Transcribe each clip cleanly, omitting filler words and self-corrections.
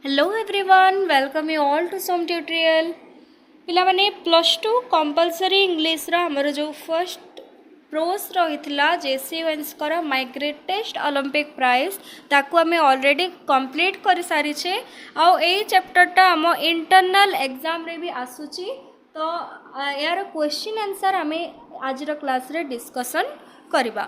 Hello everyone, welcome you all to some tutorial. पिलामाने plus two compulsory English आमर जो first prose रही Jesse Owens my greatest Olympic prize ताकू आम already complete कर सारी आउ ए चैप्टरटा आम इंटरनल एग्जाम रे भी आसूची तो यार क्वेश्चन आंसर आम आज क्लास रे डिस्कशन करवा।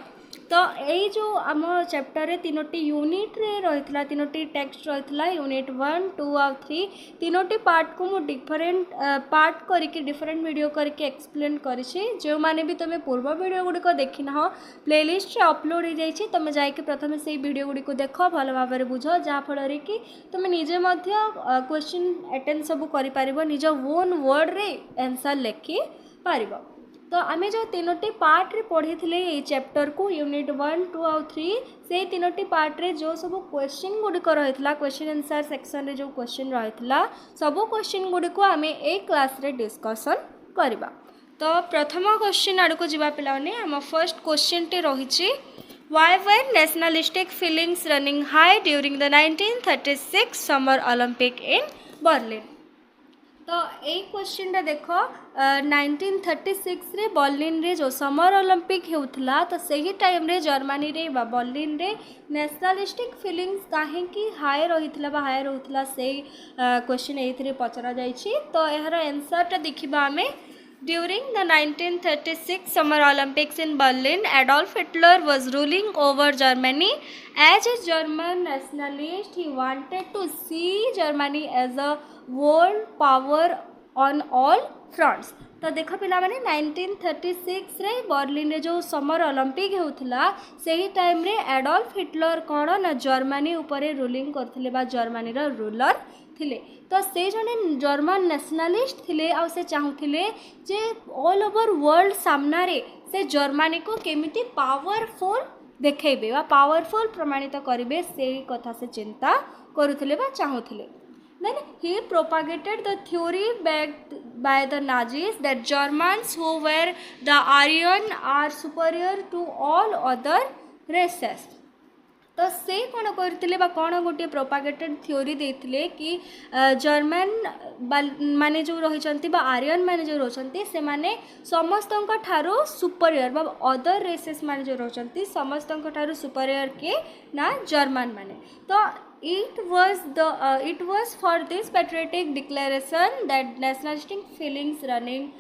तो यही जो आम चैप्टर तीनोटी यूनिट रे रही तीनोटी टेक्स्ट रही यूनिट 1, 2 और 3 तीनोटी पार्ट को मुझे डिफरेंट पार्ट करके डिफरेंट वीडियो करके एक्सप्लेन करी जो माने भी तुम्हें पूर्व वीडियो गुड़िक देखना हो प्लेलिस्ट रे अपलोड हो जाइए तुम जाकि प्रथम से वीडियो गुड़िक देख भल भाव में बुझ जहाँफल कि तुम निजे क्वेश्चन अटेंड सब कर निज ओन वर्ड रे आंसर लिखि पार। तो आम जो तीनोटी पार्ट रे पढ़ी थे चैप्टर को यूनिट 1, 2 और 3 से तीनोटी पार्ट रे जो सब क्वेश्चन गुड़िक रही क्वेश्चन आंसर सेक्शन रे जो क्वेश्चन रही सब क्वेश्चन गुड़िक आम ए क्लास रे डिस्कसन करवा। तो प्रथम क्वेश्चन आड़ को जीवा पिलाने आम फर्स्ट क्वेश्चन टी रही Why were nationalistic feelings running high during the 1936 Summer Olympic in Berlin? तो यही क्वेश्चन देख 1936 रे बर्लिन रे जो समर ओलंपिक होता तो सही टाइम रे जर्मनी रे बर्लिन रे नेशनलिस्टिक फीलिंग्स कहीं हाई रही हाई रोला से क्वेश्चन ये पचरा जाइए। तो यार आंसरटा देखा आम During the 1936 Summer Olympics in Berlin, Adolf Hitler was ruling over Germany. As a German nationalist, he wanted to see Germany as a world power on all fronts. तो देख पिला माने 1936 रे बर्लिन रे जो समर ओलंपिक होता से ही time रे एडोल्फ हिटलर कौन ना जर्मनी उपरे रूलिंग करथिले बा जर्मनी रो रूलर थिले। तो से जने जर्मन नेशनलिस्ट थिले आ से चाहूथिले जे ऑल ओवर वर्ल्ड सामना रे से जर्मनी को केमिति पावरफुल देखेबे बा पावरफुल प्रमाणित करिवे से कथा से चिंता करूथिले बा चाहूथिले। Then he propagated the theory backed by the Nazis that Germans who were the Aryan are superior to all other races. तो से कौन करते कौन गोटे प्रोपागेटेड थ्योरी देते कि जर्मन माने जो रही आर्यन माने जो रोचंती से माने समस्त ठारू सुपरियर बा अदर रेसेस माने जो रोचंती समस्त ठारू सुपरियर के ना जर्मन माने। तो it was for this patriotic declaration that nationalistic feelings running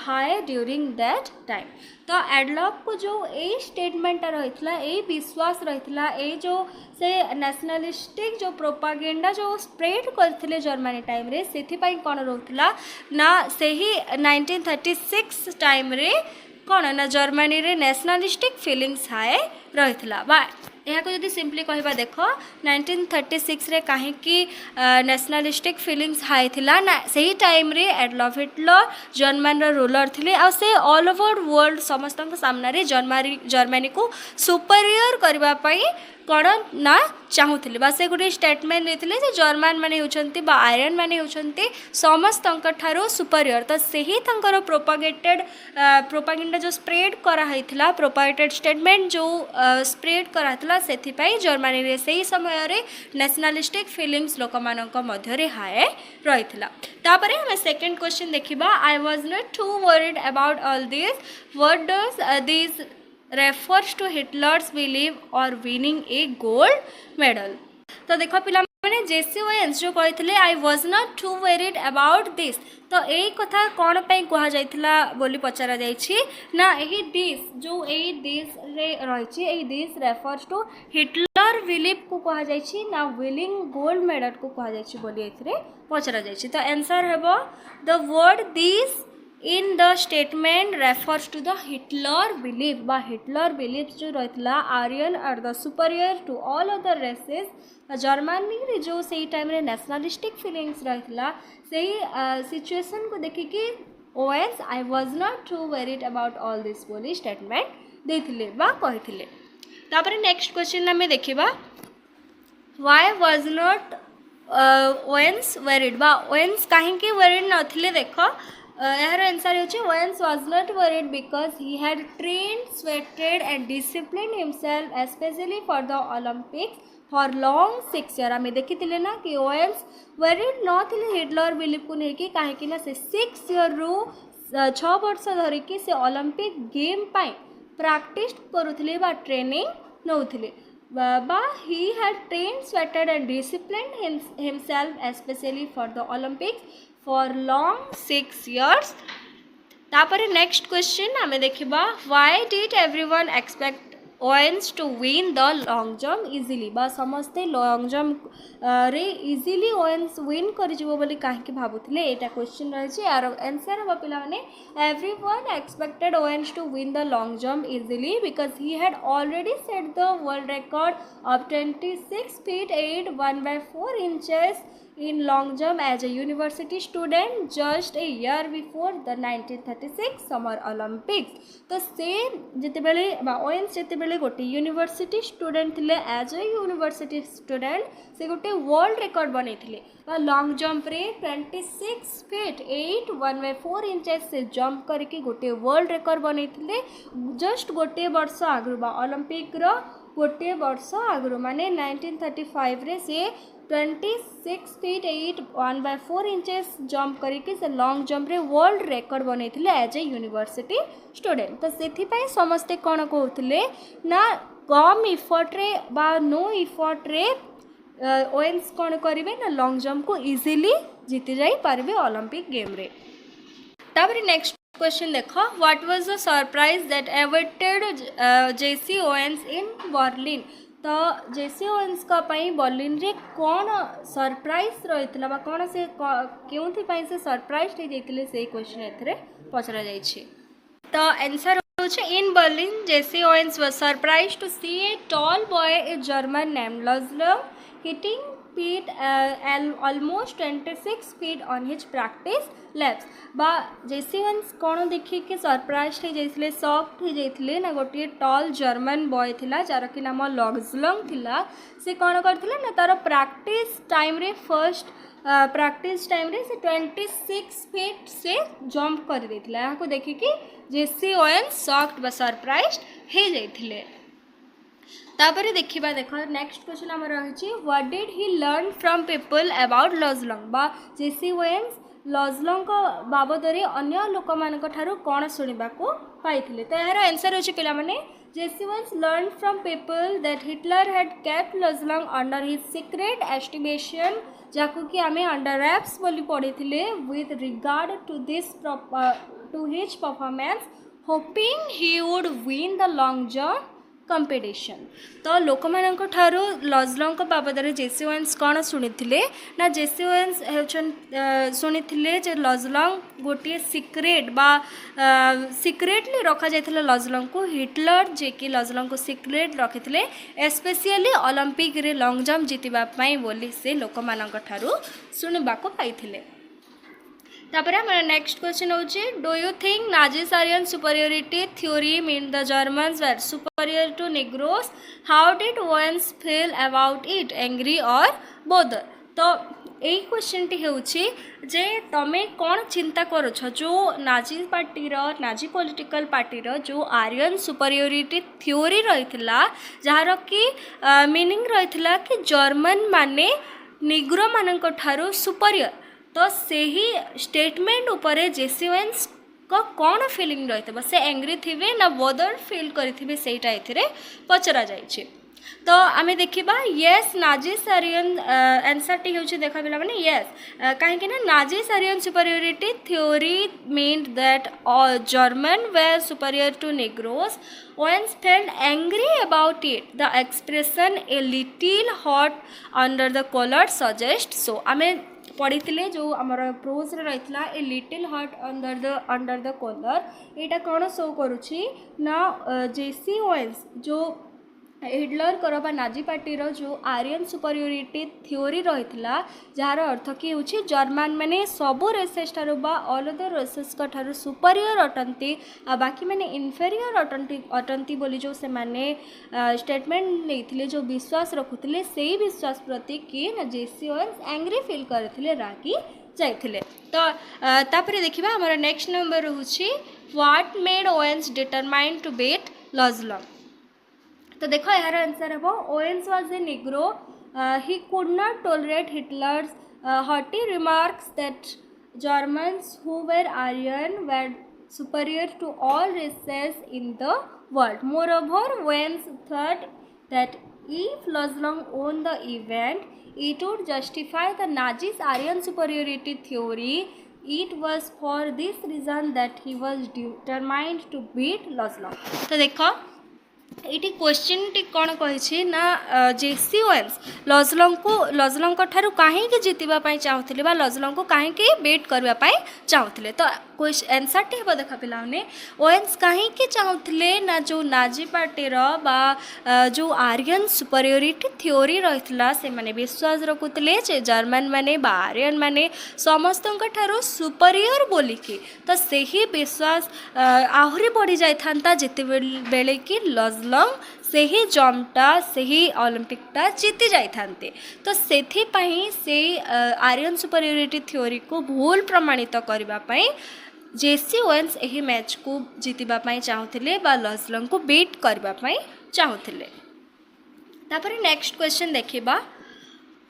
high during that time. तो एडलॉफ को जो ए स्टेटमेंट रही ए विश्वास रही जो से नेशनलिस्टिक जो प्रोपागेंडा जो स्प्रेड करते जर्मनी टाइम रे से कौन रोला ना से ही 1936 टाइम रे कौन ना जर्मनी रे नेशनलिस्टिक फीलिंग्स हाई रही बा यहाँ को जदि सिंपली कहवा देख 1936 रे कहीं नेशनलिस्टिक फीलिंग्स हाई थिला ना सही टाइम रे एडोल्फ हिटलर जर्मन रूलर थिले आ से ऑल ओवर वर्ल्ड समस्त सामने जर्मनी को सुपरियर करबा पई कौन ना चाहूले बा से गोटे स्टेटमेंट देते जर्मन माने होचंती बा आयरन माने होचंती समस्त ठारू सुपरियर। तो सही प्रोपागेंडा जो स्प्रेड कराइला प्रोपागेटेड स्टेटमेंट जो स्प्रेड कराइला से जर्मनी रे सही समय रे नेशनलिस्टिक फीलिंग्स लोक मानक मध्य हाई रही। तापर हम सेकंड क्वेश्चन देखिबा आई was not to worried about all this what does this refers to Hitler's belief or winning a gold medal. तो देखो पिला मैंने जेसी वेन्स जो कहते I was not too worried about this तो यही कथा कौन पे कह जाइथिला बोली पचरा जाइछि ना यही दिस जो यही दिस रे रहिछि यही this refers to Hitler belief को कह जाइछि ना विनिंग गोल्ड मेडल को कह जाइछि बोली एथरे पचरा जाइछि। तो आंसर हेबो the word this in the statement refers to the Hitler belief बा Hitler belief जो रही Aryan are the superior to all other races Germany रे जो सही टाइम रे नेशनलिस्टिक फीलिंग्स रही सही सिचुएशन को देखिकी Owens I was not too worried about all this बोली स्टेटमेंट देथिले बा कहिथिले। तापर नेक्स्ट क्वेश्चन आमे देखिबा why was not Owens worried बा ओएन्स काहे वेरिड नथिले देखो यार आंसर होची Owens was not worried because he had trained, sweated and disciplined himself especially for the Olympics for long 6 year आम देखी ना कि ओएन्स वेरिड नी हिटलर बिलीव को लेकिन कहीं से 6 ईयर रु 6 वर्ष धरिकी से ओलंपिक गेम पाई प्रैक्टिस करुले बा ट्रेनिंग नौथिले बा he had trained sweated and disciplined himself especially for the Olympics for long 6 years. तापर नेक्स्ट क्वेश्चन आम देखा why did everyone expect Owens to win the long jump easily बा समस्ते long jump रे easily Owens win कर कहीं भावुले यहाँ question रही यार आंसर हम पे everyone expected Owens to win the long jump easily because he had already set the world record of 26 feet 8 1/4 inches in long jump as a university student just a year before the 1936 Summer Olympics. तो से जितेबले Owens जितेबले गोटे university student थे as a university student से गोटे world record बनई long jump रे 26 feet 8 1/4 inches से jump करके गोटे वर्ल्ड रिकॉर्ड बनई जस्ट गोटे वर्ष आगु ओलंपिक रो गोटे वर्ष आगु माने 1935 रे से 26 feet 8 1/4 inches जंप करके से लॉन्ग जंप रे वर्ल्ड रिकॉर्ड बनई एज ए यूनिवर्सिटी स्टूडेंट. तो से समस्ते कौन कहते ना कम इफर्ट रे बा नो इफर्ट रे ओएन्स कौन करेंगे ना लॉन्ग जंप को इजिली जीति जाई पारे ओलंपिक गेम रे. तापर नेक्स्ट क्वेश्चन देख what was the surprise that awaited Jesse Owens in Berlin. तो जेसी ओएन्स का बर्लिन रे कौन सरप्राइज रही कौन से क्यों से सरप्राइज होते से क्वेश्चन ए पचरा जाइए. तो answer in Berlin, Jesse Owens was surprised to see a tall boy, a German named Laszlo, hitting feet almost 26 feet on his practice laps. बा जेसी ओवेन्स कौन देखिए कि सरप्राइज हो जाइए सॉफ्ट हो जाइए ना गोटे टॉल जर्मन बॉय थिला जार कि नाम लग्जलंग थिला से कौन करथिला ना तार प्रैक्टिस टाइम रे फर्स्ट प्रैक्टिस टाइम रे से 26 फीट से जंप कर देथिला. यहाँ को देखिए जेसी ओवेन्स सॉफ्ट बा सरप्राइज हो जाइए. तापर देखा देख नेक्स्ट क्वेश्चन आम रही what did he learn from people about Luz Long बा जेसी ओवेन्स लज्लंग बाबद अन्य लोक मान कौन शुणा पाई. तो यार आंसर अच्छे पे Jesse Owens learn from people that Hitler had kept Luz Long under his secret estimation जहाँ कि आम अंडर रैप्स बोली पढ़ी with regard to this to his performance hoping he would win the long jump competition. तो लोक मानक ठारू लज्लंग बाबद जेसी Owens कौन शुणी ना जेसी ओवेन्स शुणी जे लज्लंग गोटे सिक्रेट बा सिक्रेटली रखा जाइए लज्लंग को हिटलर जे कि लज्लंग को सिक्रेट रखी स्पेशली ओलंपिक रे लॉन्ग जंप जीतवाई बोली से लोक मानक ठारू शुणा पाई. तापर हमारा नेक्स्ट क्वेश्चन होचे do you think Nazis Aryan superiority theory mean the Germans were superior to Negroes how did Owens feel about it angry और बोदर. तो यही क्वेश्चन टी होची जे तमे कौन चिंता करुछ जो Nazi party Nazi political party जो आर्यन सुपरियोरिटी थ्योरी रही जार कि मीनिंग रही कि जर्मन माने निग्रो मानक ठारू सुपरियर. तो से ही स्टेटमेंट उपरे जेसी ओवेन्स को कौन फीलिंग रही से एंग्री थे ना बोदर फील करेंगे सेटा ए पचरा जाइए. तो आम देखा येस नाजीज आर्यन आंसर टी होची देखा पिला माने येस कहीं ना Nazis Aryan superiority theory meant that German were superior to Negroes. Owens felt angry about it the expression a little hot under the collar suggest. So आम पढ़ी जो आमर प्रोज रही a little hot under the collar यहाँ कौन show करुच्ची ना Jesse Owens जो हिटलर कर नाजी पार्टी जो आर्यन सुपरियोरिटी थ्योरी रही जार अर्थ कि हूँ जर्मान मैंने सबू रेसेस ठार ऑल अदर रेसेस ठार सुपरियर अटंती बाकी मैंने इनफेरियर अटंती बोली जो से माने स्टेटमेंट नहीं जो विश्वास रखुले से विश्वास प्रति किए ना जेसी ओवेन्स एंग्री फील करते रागी जाइए. तो तापर देखा हमारा नेक्स्ट नंबर रोचे what made Owens determine to beat Luz Long. तो देखो यार आंसर हे Owens was a Negro he could not tolerate Hitler's haughty remarks that Germans who were Aryan were superior to all races in the world. Moreover, Wayne thought that if Lozlong won the event, it would justify the Nazis' Aryan superiority theory. It was for this reason that he was determined to beat Lozlong. तो देखो ये question T कौन कही ना Jesse Owens लजलंग ठारू कहीं जीतवाई चाहूले लजलंग को कहीं बीट करने चाहूले तो आंसर टी हे देख पे ओवेन्स कहीं चाहूले ना जो नाजी पार्टी जो आर्यन सुपरियोरिटी थ्योरी रही से माने विश्वास रखुले जर्मन माने आर्यन माने समस्त सुपरियर बोलिकी तो सही विश्वास आहरी बढ़ी जाता जिते बेले कि लजलंग से ही जम्पटा से ही ओलंपिकटा जीति जाते तो से आर्यन सुपरियोरिटी थ्योरी को भूल प्रमाणित करने जेसी ओवेन्स यही मैच को जीतवाई चाहूले लजलंग को बीट करने चाहूले। तापर नेक्स्ट क्वेश्चन देखा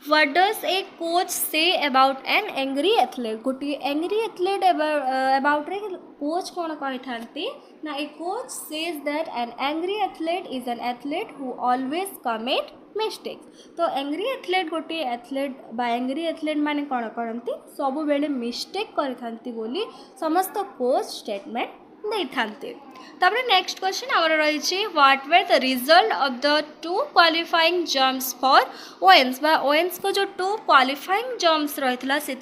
What does a coach say about an angry athlete? गोटे angry athlete about रे coach कौन कही थांती ना a coach says that an angry athlete is an athlete who always commit mistakes. तो angry athlete गोटे athlete बा angry athlete माने कौन करती सबु बेले mistake करी थांती बोली समस्त coach statement नहीं थांती। तापर नेक्स्ट क्वेश्चन आवर रही what were the result of the 2 qualifying jumps for Owens बा ओवेन्स को जो 2 क्वालिफाइंग जम्प्स रही से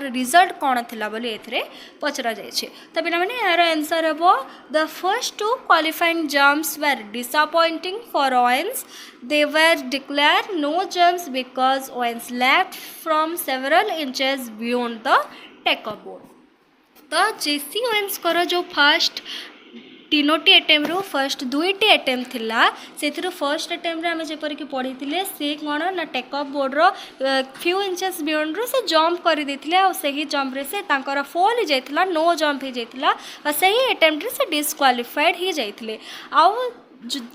रिजल्ट कौन थिला बोली एथरे पचरा जाइए तो पे मैंने यार आंसर हे the first 2 qualifying jumps were disappointing for Owens they were declare no jumps because Owens left from several inches beyond the take up board. तो जेसी ओवेन्स को जो फर्स्ट तीनोटी एटेम्प रू फर्स्ट दुईटी एटेम्प थिला से फर्स्ट एटेम्प आम जपरिक पढ़ी सी कौन ना take up border few inches beyond रू से जंप करदे आई जंप्रे से फॉल हो जाता नो जंप हो जाता से एटेम्प्रे से डिस्क्वालिफाइड हो जाते आउ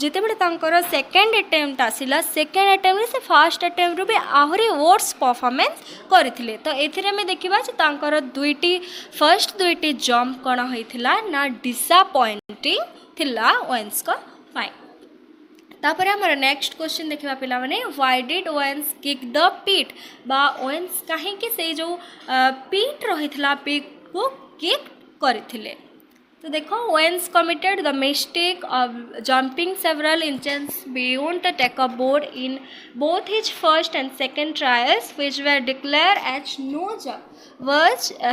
जिते बड़े सेकेंड एटेम्प्ट आसला सेकेंड एटेम्प्ट से फर्स्ट एटेम्प्ट भी आहरी वर्स परफॉर्मेंस करथिले तो एथिरे में देखिबा जे तांकर दुईटी फर्स्ट दुईटी जंप कौन होइथिला ना डिसअपॉइंटिंग थिला ओवेन्स को फाइन। तापर हमर नेक्स्ट क्वेश्चन देखिबा पिला माने why did Owens kick the पीट बा ओवेन्स काहे कि से जो पीट रहिथिला पीट को किक करथिले तो देखो Owens committed the mistake of jumping several inches beyond the takeoff board in both his first and second trials, which were declared as no jump.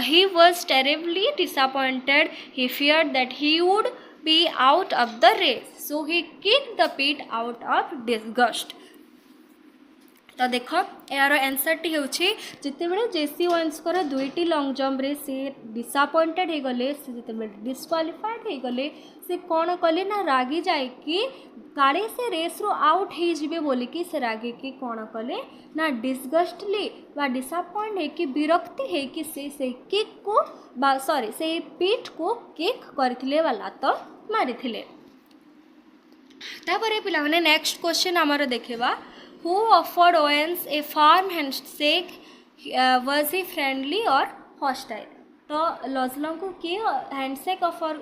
He was terribly disappointed. He feared that he would be out of the race, so he kicked the pit out of disgust. तो देख यार answer T हूँ जिते बड़े जेसी Owens को दुईटी lung jump रे से disappointed हो गले से जिते डिस्क्वालिफाइड हो गले से कौन कले ना रागी जाए कि काले से रेस रो आउट हो जिवे बोलिकी से रागी कि कौन कले ना डिस्गस्टली बा डिसअपॉइंट है कि विरक्ति है कि से किक को सॉरी से पीठ को किक करथिले वाला तो मारिथिले। तापर पिला माने नेक्स्ट क्वेश्चन आमर देखा Who offered Owens a firm handshake? Was he friendly or hostile? तो लजलंग को किए हैंडशेक ऑफर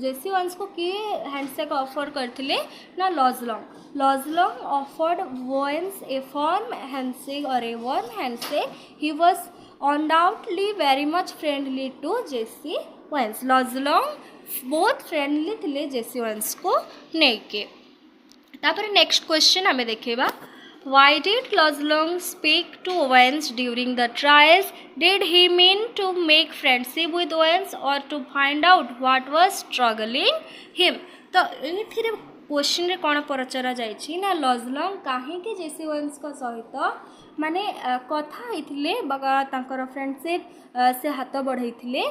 जेसी ओवेन्स को किए हैंडशेक ऑफर करथिले ना Luz Long offered Owens a firm handshake और a warm handshake. He was undoubtedly very much friendly to Jesse Owens Luz Long बहुत friendly थिले जेसी ओवेन्स को नहीं के। तापर नेक्स्ट क्वेश्चन आमे देखिबा Why did Lozlong speak to Owens during the trials? Did he mean to make friendship with Owens or to find out what was troubling him? तो ये क्वेश्चन रे कौन पचरा जाइछि ना लजलंग काहे कि जेसी ओवेन्स को सहित माने कथा होइथिले बगा तांकर फ्रेंडशिप से हाथ बढ़ाइथिले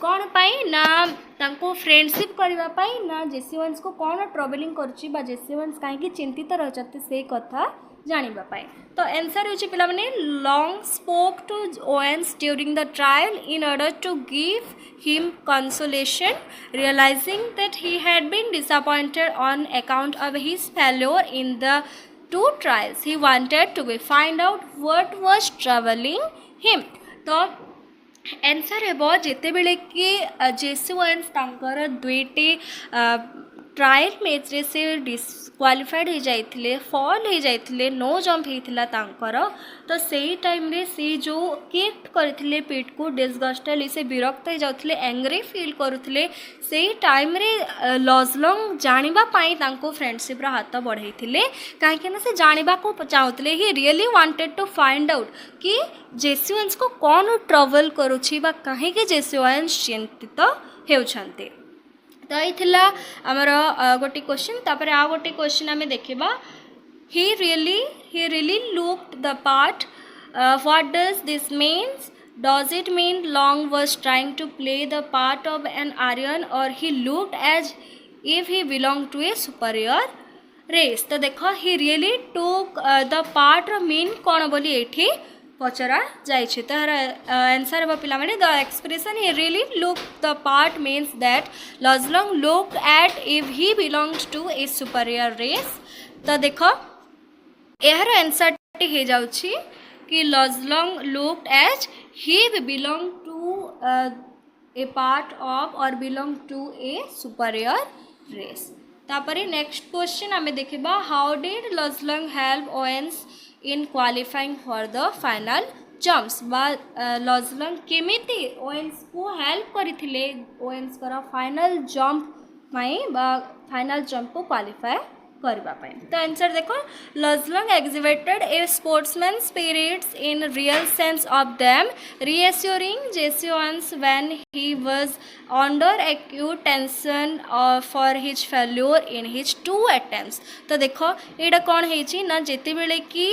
कौन पाई ना तांको फ्रेंडशिप करबा पाई ना जेसी ओवेन्स को कौन ट्रबलिंग करछि बा जेसी ओवेन्स काहे कि चिंतित रहचते से कथा जानिबा पाए तो आंसर होची पिला माने Long spoke to Owens during the trial in order to give him consolation realising that he had been disappointed on account of his failure in the two trials he wanted to be find out what was troubling him तो answer हेबो जेते बेले कि Jesse Owens तांकर दुईटी trial match रे से disqualified हो जाइथिले fall हो जाइथिले नो जंप होइथिला तांकर तो सेही टाइम रे से जो किक करथिले पेट को डिसगस्टेडली से विरक्त हो जाउथिले एंग्री फील करुथिले सेही टाइम रे लॉजलंग जानिबा पाई तांको फ्रेंडशिप रा हाथ बढ़ाइथिले काहे ना से जानिबा को चाहुथिले he really wanted to find out कि जेसी ओवेन्स को कौन ट्रबल करूछि बा काहे के जेसी ओवेन्स चिंतित हेउछन्ते तो ये आमर गोटे क्वेश्चन तापर आ गोटे क्वेश्चन आम देखा he really looked the part what does this means does it mean Long was trying to play the part of an Aryan or he looked as if he belonged to a superior race तो देखो he really took the part mean कौन बोली एठी पचरा जाइए तो answer हम पिला माने the expression he really look the part means that Luz Long look at if he belongs to a superior race तो देख यार आंसर हो जाउछि कि Luz Long look as he belong to a part of और belong to a superior race तापरे next question आम देखा how did Luz Long help Owens in qualifying for the final jumps बा लॉजलंग केमिति ओवेन्स को हेल्प करथिले ओवेन्स करा फाइनल जंप पाई बा फाइनल जंप को क्वालिफाई करबा पाई तो आंसर देखो लॉजलंग exhibited a sportsman spirits in real sense of them reassuring Jesse Owens when he was under acute tension for his failure in his two attempts तो देखो एटा कौन है ना जेते बेले कि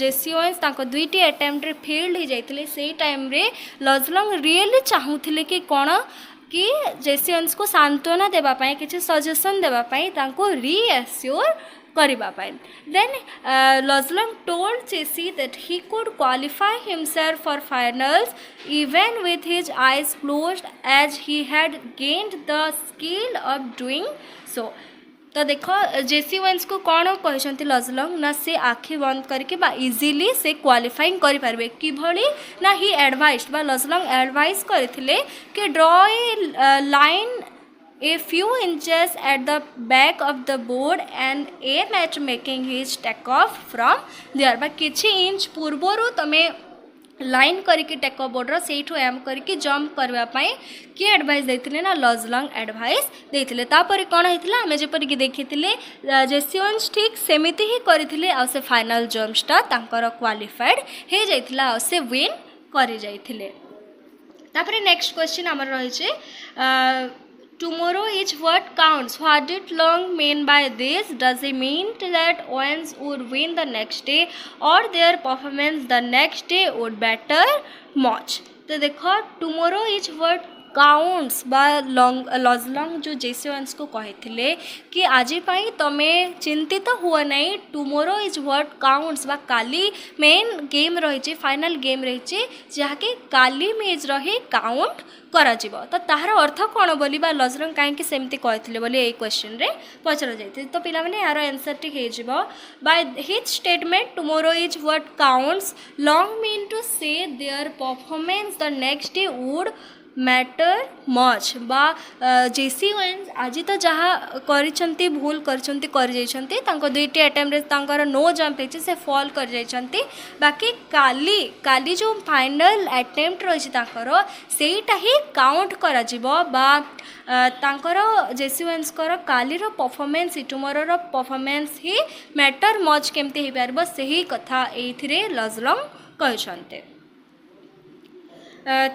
जेसी ओवेन्स ताको दुईटी अटेम्प्ट रे फेल्ड हो जाइथिले सेही टाइम रे लॉजलंग रियली चाहुथिले कि कौन कि जेसी ओवेन्स को सांत्वना देवाई किसी सजेसन देवाई रिएश्योर करने then Luz Long told Jesse that he could qualify himself for finals even with his eyes closed as he had gained the skill of doing so तो देखो जेसी ओवेन्स को कौन कहते लॉजलंग ना से आखि बंद करके बा इजीली से क्वालिफाइंग करें किभली ना ही एडवाइस बा लॉजलंग एडवाइस करथिले कि draw a line a few inches at the back of the board and aim at making his take off from there बा किछि इंच पूर्वरु तमे लाइन करके टेक बोर्डर से एम करके जंप करने किए एडवाइस देते ना लॉजलंग एडवाइस देते तापर कौन होता आम जपरिक देखी जेसी ओवेन्स ठीक सेमिति ही करते आ से फाइनल जंप्सटा तांकर क्वालिफाइड हो जाइथिला आ से विन कर जाइथिले तापर नेक्स्ट क्वेश्चन आमर रही tomorrow is what counts. What did Long mean by this? Does he mean that Owens would win the next day or their performance the next day would better much? तो देखो tomorrow is what counts बा लॉजलंग जो जेसी Owens को कहते कि आज तमे चिंतित तो हुआ नहीं टुमोरो इज व्हाट काउंट्स बा काली मेन गेम रही फाइनल गेम रही जहाँकि काली मेज रही काउंट करा जीवो तो तार अर्थ कौन बोली बा लॉजलंग कहीं सेमती कहते बोली ये क्वेश्चन रे पचर जाते तो पिला माने यार आंसर ठीक हो by his statement tomorrow is what counts Long mean to say their performance the next day would matter much बा जेसी ओवेन्स आज तो जहाँ करिसेंती भूल कर दुईटी अटेम्प्ट नो जंप होती से फॉल कर जाइछंती बाकी काली काली जो फाइनल अटेम्प्ट रही सेटा ही काउंट करा जीवो बा तांकर जेसी ओवेन्स कालीर परफॉर्मेंस टुमोरोर परफॉर्मेंस ही मैटर मच केमती हो पार से कथा ये लॉजलंग कहते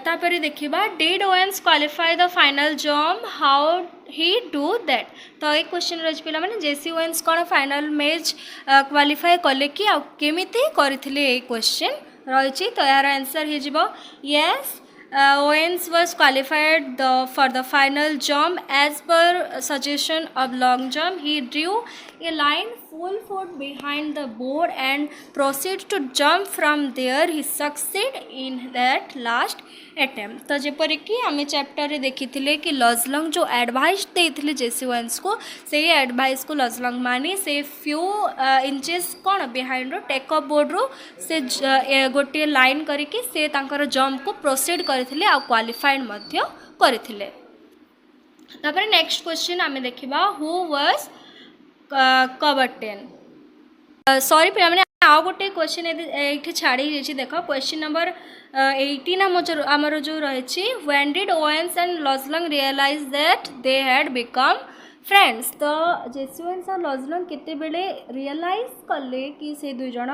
तापर देखा did Owens qualify the final jump how he do that तो ये क्वेश्चन रही पिला माने जेसी ओवेन्स कौन फाइनल मैच क्वालिफाई कले कि केमिति करथिले ये क्वेश्चन रही तो यार आंसर हो yes Owens was qualified for the final jump as per suggestion of long jump. He drew a line full foot behind the board and proceed to jump from there. He succeed in that last attempt. तो जेपरी कि आम chapter रे देखी कि लजलंग जो advice देते जेसी veins को से एडवाइस को लजलंग मानी से फ्यू इंचेस कौन बिहाइंड रो टेकअप बोर्ड रो से गोटे लाइन करके से तांकर जंप को प्रोसीड करथिले आ क्वालिफाइड मध्य करथिले। तापर नेक्स्ट क्वेश्चन आम देखा हु वाज कवर्टेन सॉरी पे मैंने आउ गोटे क्वेश्चन ये छाड़ी देख क्वेश्चन नंबर 18 आमर जो रही when did Owens and Luz Long realise that they had become friends. तो जेसी ओवेन्स और लजलंग केते बेले रियलाइज कले कि से दुई जण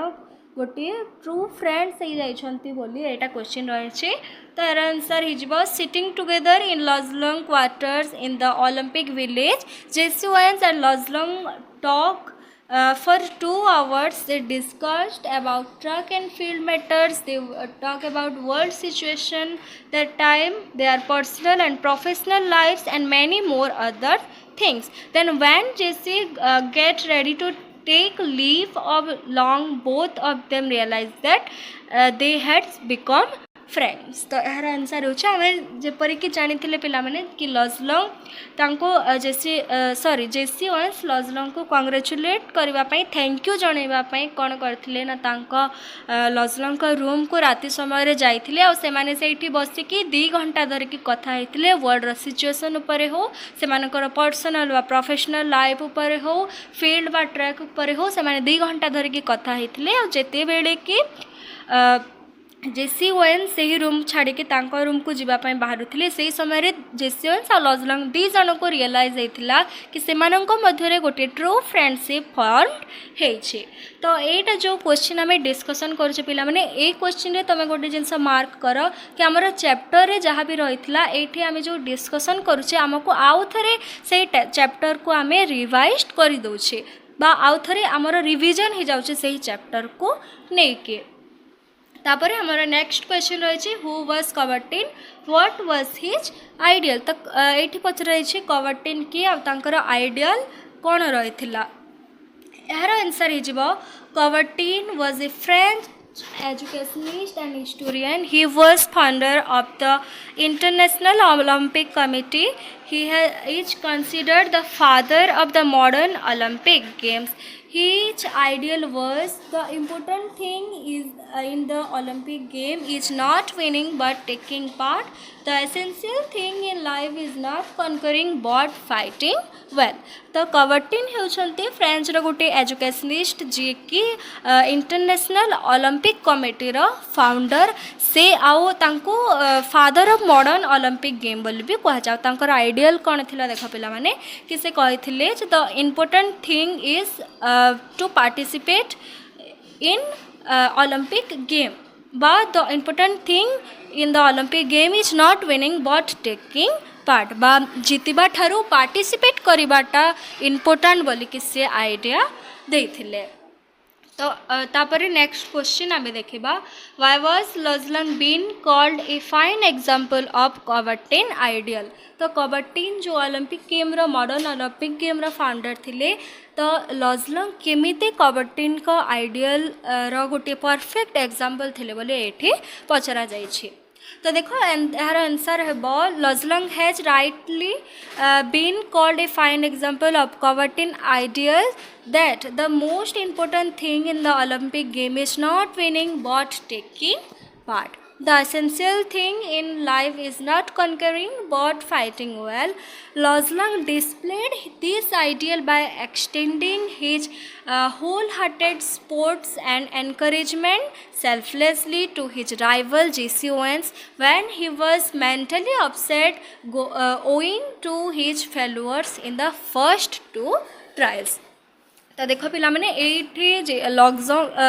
गोटे ट्रू फ्रेंड्स हो जाइछंती बोली एटा क्वेश्चन रही। तो यार आंसर हो sitting together in Luz Long quarters in the Olympic village Jesse Owens and Luz Long talk for 2 hours. They discussed about track and field matters. They talk about world situation, their time, their personal and professional lives, and many more other things. Then when Jesse get ready to take leave of Long, both of them realized that they had become friends. तो यार answer होमें जपरिक जानी पे कि लजलंग तांको जेसी sorry जेसी Owens लजलंग को congratulate करने thank you जनवाई कौन करते ना तांको लजलंग रूम को राति समय जाइए आने से बसिकी 2 घंटा धरिकी कथा होते वर्ल्ड सिचुएशन उपरे हो से पर्सनल व प्रोफेशनल लाइफ उपरे हो फील्ड व ट्रैक उपरे हो से 2 घंटा धरिकी कथा होते आते बेले कि जेसी ओवेन्स से ही रूम छाड़ी रूम को जीवाई बाहर से समय जेसी ओवेन्स और लजलंग 2 जन को रियलाइज होता कि से मध्य गोटे ट्रू फ्रेंडशिप फॉर्म होइछे। तो यहाँ जो क्वेश्चन आम डिस्कसन करुचे पिला माने ए क्वेश्चन रे तुम गोटे जिनस मार्क कर कि आमर चैप्टर रे जहाँ भी रही ये आम जो डिस्कसन करुचे आमको आउ थे से चैप्टर को आम रिवाइज कर दौचे बा आउ थे आमर रिविजन हो जाऊे से चैप्टर को लेके। तापर हमारा नेक्स्ट क्वेश्चन रही who was Coubertin what was his ideal. तो ये पचर कवर्टेन किए आर आइडियल कौन रही यार आंसर हो Coubertin was a French educationist and historian. He was founder of the International Olympic Committee. He is considered the father of the modern Olympic Games. His ideal was the important thing is in the Olympic game is not winning but taking part. The essential thing in life is not conquering but fighting well. तो कवर्टेन होउछंती French रो गोटे educationist जी की international Olympic committee रो founder से आउ तांको father of modern Olympic game बोली भी कह जाओ। तांकर आइडियल कौन थिला देख पिला माने कि से कहिथिले जे the important thing is to participate in Olympic game बा the important thing in the Olympic game is not winning but taking part बा जीतिबा ठारू पार्टिसिपेट करिबाटा इम्पोर्टेंट बोली कि से आइडिया देथिले। तो तापर नेक्स्ट क्वेश्चन आम देखा why was Luz Long been called a fine example of Coubertin ideal. तो कवर्टेन जो ओलंपिक गेम रो मॉडर्न ओलंपिक गेम रो फाउंडर थिले तो लजलंग केमिते कवर्टेन का आइडियल रो गोटे परफेक्ट एग्जांपल थिले बोले एठी पचरा जाइछि। तो देखो यार आंसर है Luz Long has rightly been called a fine example of Coubertin ideal that the most important thing in the Olympic game is not winning but taking part. The essential thing in life is not conquering but fighting well. Lozlang displayed this ideal by extending his wholehearted sports and encouragement selflessly to his rival Jesse Owens when he was mentally upset owing to his failures in the first 2 trials. तो देख पिला माने ये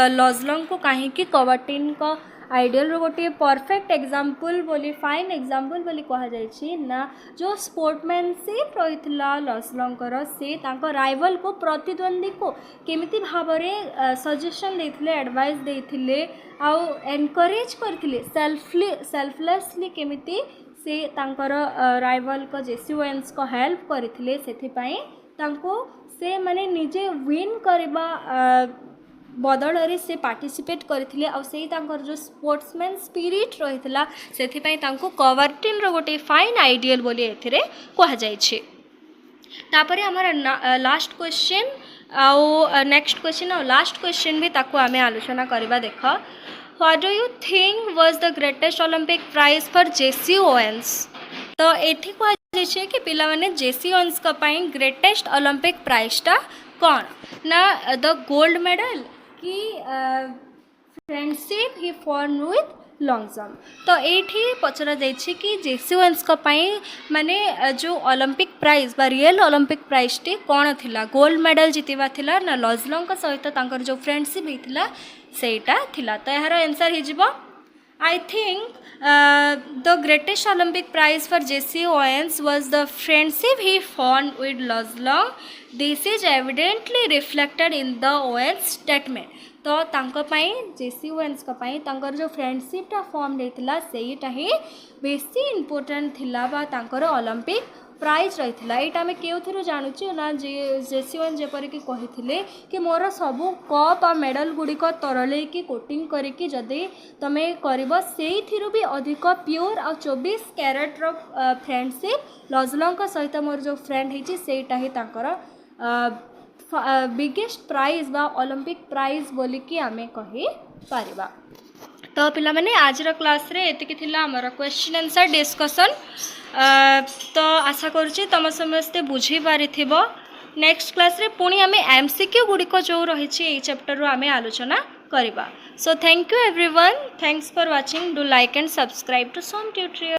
लजलंग को कहीं कवर्टेन का ideal गोटे perfect example बोली फाइन एग्जांपल बोली कह जाए ना जो स्पोर्टमैनशिप रही लजलंकर से राइवल को प्रतिद्वंदी को केमिति भाव में सजेशन देथिले एडवाइस देथिले आउ एनकरेज करथिले सेल्फलेसली केमिति से राइवल को जेसी ओवेन्स को हेल्प करथिले सेथि पई तांको से माने निजे विन करवा बदल से पार्टिसिपेट करथिले आ सेही तांकर जो स्पोर्ट्समैन स्पिरिट रहितला सेथिपई तांको कवर्टिन रो गोटे फाइन आइडियल बोली एथिरे कहा जाय छे। तापरे हमारा लास्ट क्वेश्चन आउ नेक्स्ट क्वेश्चन और लास्ट क्वेश्चन भी ताको आमे आलोचना करबा। देख, what do you think was the greatest Olympic prize for Jesse Owens? तो एथि कहा जाय छे कि पिला माने जेसी ओवेन्स का पई ग्रेटेस्ट ओलंपिक प्राइज टा कोन ना द गोल्ड मेडल कि friendship he formed with long jump. तो ये पचरा जाइए कि जेसी ओवेन्स का पई माने जो ओलंपिक प्राइज बा रियल ओलंपिक प्राइज टी कौन थिला, गोल्ड मेडल जितवा थिला ना लॉजलंग सहित तांकर जो फ्रेंडशिप होता सेटा थिला। तो यार आंसर हो I think the greatest Olympic prize for Jesse Owens was the friendship he formed with Lozlong. This is evidently reflected in the Owens statement. तो तांको पाई जेसी ओवेन्स का पाई तांकर जो फ्रेंडशिप टा फॉर्म देथिला सेईटा ही बेसी इंपोर्टेंट थिला बा तांकर ओलंपिक प्राइज रही। यहाँ आम केउथुरु जानूँ ना जेसी ओवेन्स जेपरि कि कहिथिले कि मोर सबू कप आ मेडल गुड़िक तरलेकी कोटिंग करिकी जदि तमे करब सेइथिरु भी अधिक प्योर आ 24 कैरेट रो फ्रेंडशिप लजलंग सहित मोर जो फ्रेंड होती सेटा ही तांकर बिगेस्ट प्राइज बा ओलंपिक प्राइज बोलिकी आमे कहि पारिबा। तो पिला माने आज क्लास रे एतिकी थिला हमर क्वेश्चन आंसर डिस्कशन। तो आशा करुँची तुम समस्ते बुझी पारिथिबो। नेक्स्ट क्लास रे पुणी आमे एमसीक्यू गुड़िक जो रही चैप्टर रो आमे आलोचना करिबा। So thank you everyone, thanks for watching, do like and subscribe to some tutorial.